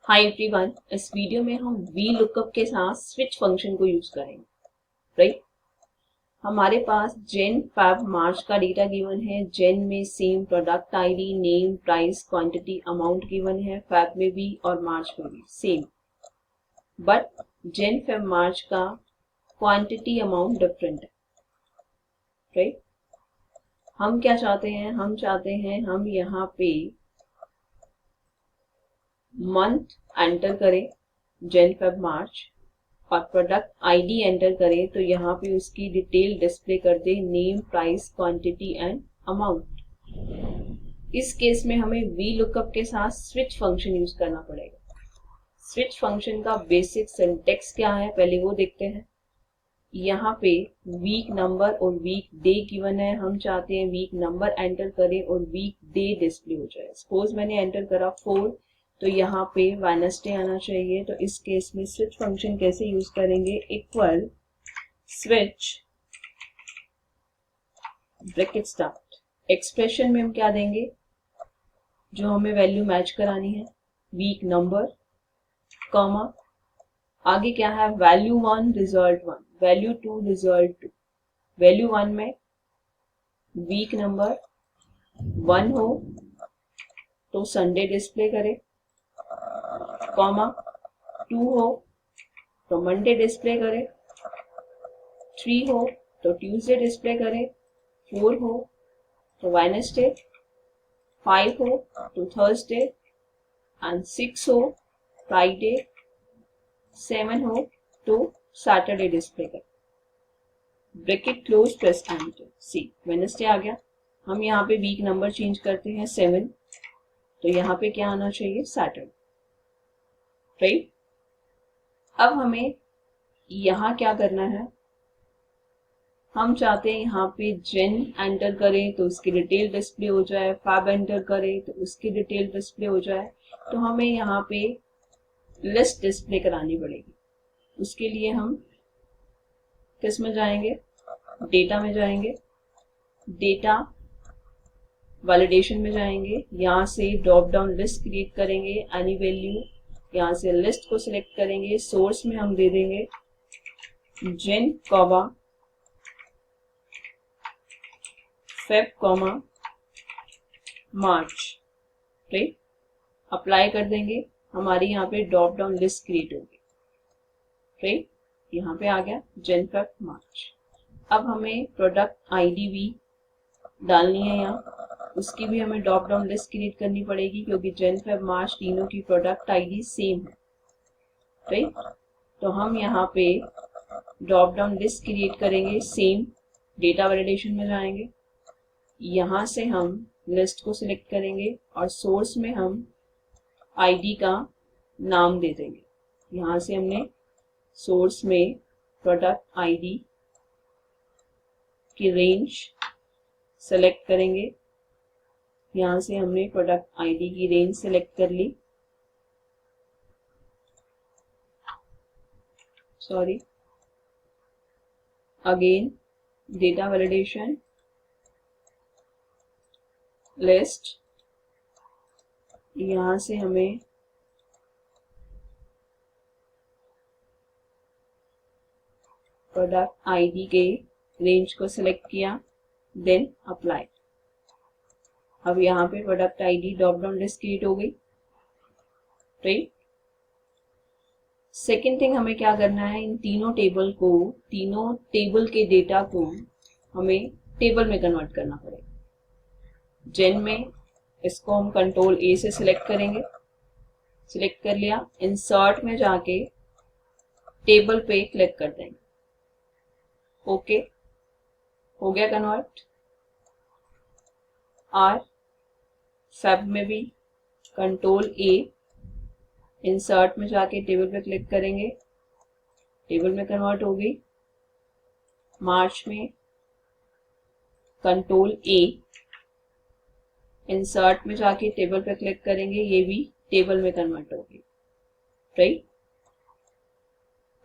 Hi everyone, इस video में हम वी लुकअप के साथ स्विच फंक्शन को यूज करेंगे। राइट, हमारे पास जैन फेब मार्च का डेटा गिवन है। जैन में same product ID, name, price, quantity, amount given है। फेब में भी और मार्च में भी same, but Jan Feb March का क्वांटिटी अमाउंट डिफरेंट है। राइट, हम क्या चाहते हैं? हम चाहते हैं हम यहाँ पे मंथ एंटर करें जैन फेब मार्च और प्रोडक्ट आईडी एंटर करें, तो यहाँ पे उसकी डिटेल डिस्प्ले कर दे, name, price, quantity and amount. इस केस में हमें वी लुकअप के साथ स्विच फंक्शन यूज करना पड़ेगा। स्विच फंक्शन का बेसिक सिंटेक्स क्या है पहले वो देखते हैं। यहाँ पे वीक नंबर और वीक डे गिवन है। हम चाहते हैं वीक नंबर एंटर करें और वीक डे डिस्प्ले हो जाए। सपोज मैंने एंटर करा 4, तो यहाँ पे वेडनेसडे आना चाहिए। तो इस केस में स्विच फंक्शन कैसे यूज करेंगे? Equal switch bracket start, expression में हम क्या देंगे जो हमें वैल्यू मैच करानी है, वीक नंबर, कॉमा, आगे क्या है, value 1 result 1, value 2 result 2। Value 1 में वीक नंबर 1 हो तो संडे डिस्प्ले करे, कॉमा 2 हो तो मंडे डिस्प्ले करे, 3 हो तो ट्यूसडे डिस्प्ले करे, 4 हो तो वेडनेसडे, 5 हो तो थर्सडे एंड 6 हो फ्राइडे, 7 हो तो सैटरडे डिस्प्ले करे। Bracket close, press enter. See, Wednesday आ गया। हम यहाँ पे वीक नंबर चेंज करते हैं 7, तो यहाँ पे क्या आना चाहिए, सैटरडे। राइट, अब हमें यहाँ क्या करना है, हम चाहते हैं यहाँ पे जेन एंटर करें तो उसकी डिटेल डिस्प्ले हो जाए, फैब एंटर करें तो उसकी डिटेल डिस्प्ले हो जाए। तो हमें यहाँ पे लिस्ट डिस्प्ले करानी पड़ेगी। उसके लिए हम किस में जाएंगे, डेटा में जाएंगे, डेटा वैलिडेशन में जाएंगे, यहाँ से ड्रॉप डाउन लिस्ट क्रिएट करेंगे, एनी वैल्यू, यहाँ से लिस्ट को सिलेक्ट करेंगे। सोर्स में हम दे देंगे जेन कॉमा फेब कॉमा मार्च। राइट, अप्लाई कर देंगे, हमारी यहाँ पे ड्रॉप डाउन लिस्ट क्रिएट होगी। राइट, यहाँ पे आ गया जेन फेब मार्च। अब हमें प्रोडक्ट आईडी भी डालनी है यहाँ, उसकी भी हमें ड्रॉप डाउन लिस्ट क्रिएट करनी पड़ेगी क्योंकि जेन फेब मार्च तीनों की प्रोडक्ट आईडी सेम है। राइट, तो हम यहाँ पे ड्रॉप डाउन लिस्ट क्रिएट करेंगे, सेम डेटा वैलिडेशन में जाएंगे, यहाँ से हम लिस्ट को सिलेक्ट करेंगे और सोर्स में हम आईडी का नाम दे देंगे। यहाँ से हमने सोर्स में प्रोडक्ट आईडी की रेंज सेलेक्ट करेंगे, यहाँ से हमने प्रोडक्ट आईडी की रेंज सेलेक्ट कर ली। Sorry, again data validation, list, यहाँ से हमें प्रोडक्ट आईडी के रेंज को सिलेक्ट किया, देन अप्लाई। अब यहाँ पे product ID drop down list create हो गई। राइट, सेकेंड थिंग हमें क्या करना है, इन तीनों टेबल के डेटा को हमें टेबल में कन्वर्ट करना पड़ेगा। जेन में इसको हम कंट्रोल ए से सिलेक्ट करेंगे, सिलेक्ट कर लिया, इंसर्ट में जाके टेबल पे क्लिक कर देंगे। ओके, हो गया कन्वर्ट। आर फेब में भी कंट्रोल ए, इंसर्ट में जाके टेबल पे क्लिक करेंगे, टेबल में कन्वर्ट हो गई। मार्च में कंट्रोल ए, इंसर्ट में जाके टेबल पे क्लिक करेंगे, ये भी टेबल में कन्वर्ट होगी। राइट,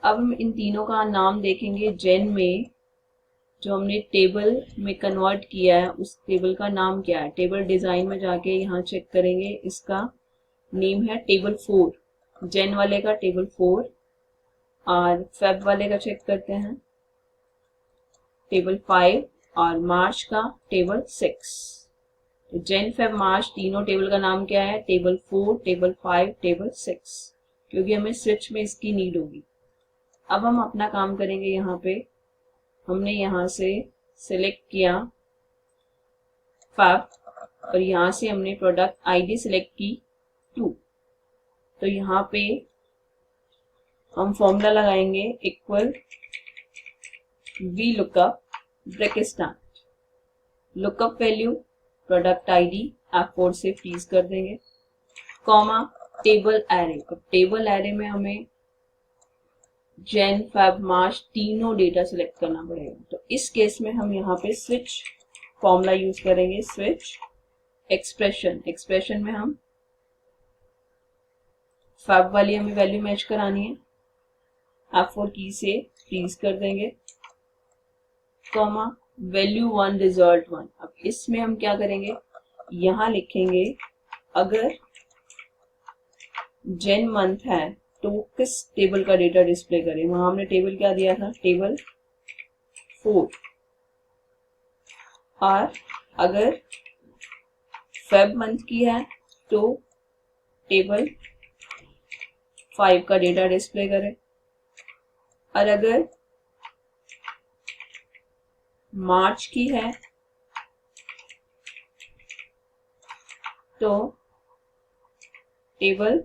अब हम इन तीनों का नाम देखेंगे। जेन में जो हमने टेबल में कन्वर्ट किया है उस टेबल का नाम क्या है, टेबल डिजाइन में जाके यहाँ चेक करेंगे, इसका नेम है टेबल 4। जैन वाले का टेबल 4 और फेब वाले का चेक करते हैं टेबल 5 और मार्च का टेबल 6। तो जैन फेब मार्च तीनों टेबल का नाम क्या है? टेबल 4, टेबल 5, टेबल 6, क्योंकि हमें स्विच में इसकी नीड होगी। अब हम अपना काम करेंगे। यहाँ पे हमने यहाँ से सिलेक्ट किया फेब और यहाँ से हमने प्रोडक्ट आईडी सिलेक्ट की 2। तो यहाँ पे हम फॉर्मूला लगाएंगे equal V lookup bracket start, lookup value product ID F4 से फ्रीज कर देंगे, कॉमा टेबल एरे। अब टेबल एरे में हमें जैन फेब मार्च तीनों डेटा सिलेक्ट करना पड़ेगा। तो इस केस में हम यहाँ पे स्विच फॉर्मूला यूज करेंगे, स्विच एक्सप्रेशन में हम फेब वाली हमें वैल्यू मैच करानी है, F4 की से फ्रीज कर देंगे, कॉमा वैल्यू 1 रिजल्ट 1। अब इसमें हम क्या करेंगे, यहां लिखेंगे अगर जैन मंथ है तो किस टेबल का डेटा डिस्प्ले करें। वहां हमने टेबल क्या दिया था? टेबल 4। और अगर फेब मंथ की है तो टेबल 5 का डेटा डिस्प्ले करें, और अगर मार्च की है तो टेबल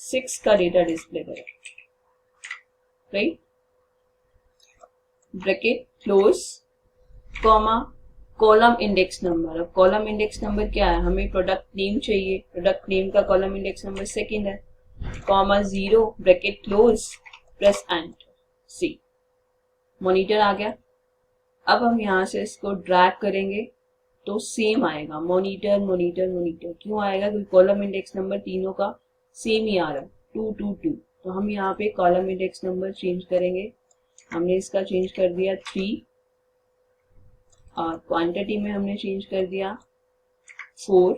6 का डेटा डिस्प्ले करें, right. Bracket close, comma column index number. अब कॉलम इंडेक्स नंबर क्या है? हमें प्रोडक्ट नेम चाहिए, प्रोडक्ट नेम का कॉलम इंडेक्स नंबर 2 है, comma 0 bracket close, press enter, see monitor आ गया। अब हम यहाँ से इसको ड्रैग करेंगे तो सेम आएगा, मॉनिटर मॉनिटर मॉनिटर। क्यों आएगा? क्योंकि कॉलम इंडेक्स नंबर तीनों का सेम ही आ रहा है, 2 2 2। तो हम यहाँ पे कॉलम इंडेक्स नंबर चेंज करेंगे। हमने इसका चेंज कर दिया 3 और क्वांटिटी में हमने चेंज कर दिया 4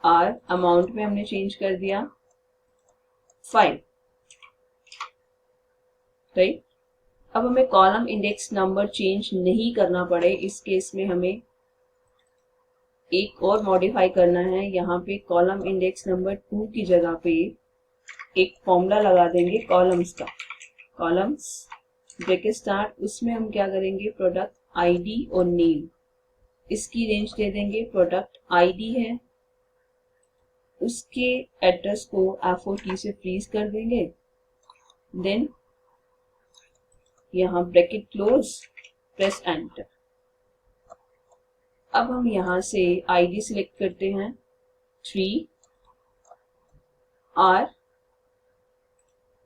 और अमाउंट में हमने चेंज कर दिया 5, राइट। अब हमें कॉलम इंडेक्स नंबर चेंज नहीं करना पड़े, इस केस में हमें एक और मॉडिफाई करना है। यहाँ पे कॉलम इंडेक्स नंबर 2 की जगह पे एक फॉर्मूला लगा देंगे कॉलम्स का, कॉलम्स ब्रैकेट स्टार्ट। उसमें हम क्या करेंगे, प्रोडक्ट आईडी और नेम, इसकी रेंज दे देंगे। प्रोडक्ट आईडी है, उसके एड्रेस को F4 की से फ्रीज कर देंगे, देन यहाँ ब्रैकेट क्लोज, प्रेस एंटर। अब हम यहाँ से आईडी सिलेक्ट करते हैं 3 और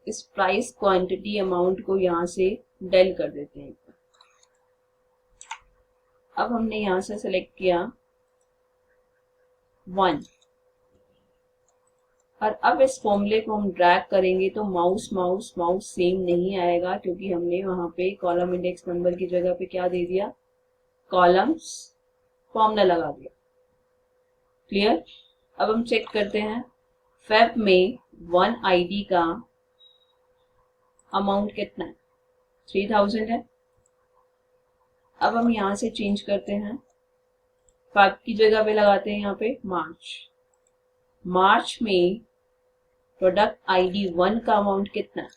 इस प्राइस क्वांटिटी अमाउंट को यहाँ से डेल कर देते हैं। अब हमने यहाँ से सिलेक्ट किया 1 और अब इस फॉर्मूले को हम ड्रैग करेंगे तो माउस माउस माउस सेम नहीं आएगा, क्योंकि हमने वहां पे कॉलम इंडेक्स नंबर की जगह पे क्या दे दिया, कॉलम्स फॉर्मूला लगा दिया। क्लियर। अब हम चेक करते हैं फेब में 1 आईडी का अमाउंट कितना है, 3000 है। अब हम यहां से चेंज करते हैं, फेब की जगह पे लगाते हैं यहाँ पे मार्च। मार्च में प्रोडक्ट आईडी 1 का अमाउंट कितना है,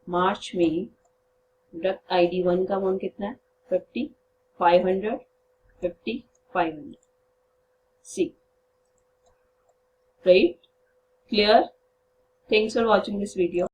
मार्च में प्रोडक्ट आईडी 1 का अमाउंट कितना है, 50, 500, 50, 500, C, right. Clear. Thanks for watching this video.